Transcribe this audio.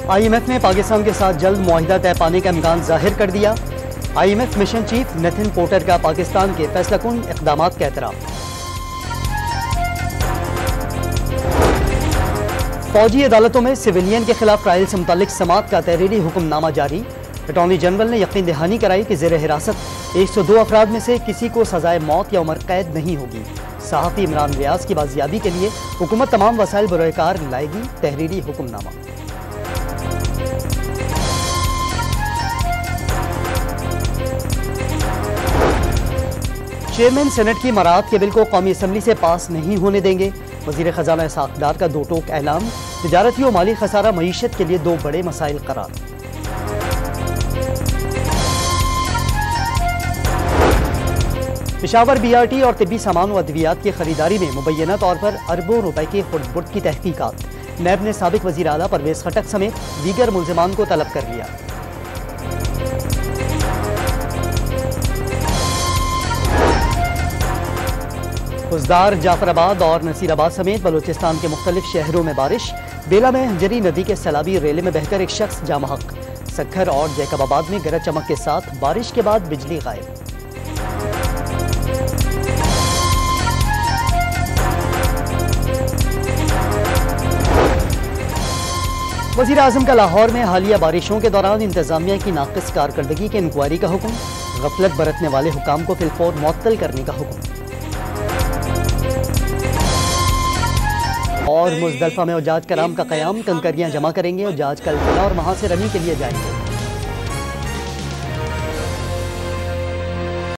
IMF ने पाकिस्तान के साथ जल्द मुआहिदा तय पाने का इम्कान जाहिर कर दिया। IMF mission chief Nitin porter का पाकिस्तान के फैसलाकुन इक़दामात का एतराफ़। फौजी अदालतों में सिविलियन के खिलाफ ट्रायल से मुतालिक समात का तहरीरी हुक्मनामा जारी। अटॉर्नी जनरल ने यकीन दहानी कराई कि ज़ेर हिरासत 102 अफराद में से किसी को सजाए मौत या उम्र कैद नहीं होगी। सहाफ़ी इमरान रियाज की बाजियाबी के लिए हुकूमत तमाम वसाइल बरोकार लाएगी तहरीरी हुक्मनामा। चेयरमैन सेनेट की मराहत के बिल को कौमी असम्बली से पास नहीं होने देंगे। वज़ीर ख़जाना इसहाक़ डार का दो टोक ऐलान। तिजारती और माली खसारा मईशत के लिए दो बड़े मसाइल करार। पेशावर BRT और तिब्बी सामान व अद्वियात की खरीदारी में मुबैना तौर पर अरबों रुपए की खुर्द-बुर्द की तहकीकात। नैब ने साबिक वज़ीर आला परवेज़ खटक समेत दीगर मुल्ज़िमान को तलब कर लिया। खुजदार, जाफराबाद और नसीराबाद समेत बलूचिस्तान के मुख्तलिफ शहरों में बारिश। बेला में हंजरी नदी के सैलाबी रेले में बहकर एक शख्स जामहक। सक्खर और जैकबाबाद में गरज चमक के साथ बारिश के बाद बिजली गायब। वज़ीर आज़म का लाहौर में हालिया बारिशों के दौरान इंतजामिया की नाक़िस कारकर्दगी की इंक्वायरी का हुक्म। गफलत बरतने वाले हुकाम को फिलफौर मुअत्तल करने का हुक्म। और मुज़दलिफ़ा में उजाज कराम का क़याम, कंकरियाँ जमा करेंगे और उजाज कल जिला और वहाँ से रमी के लिए जाएंगे।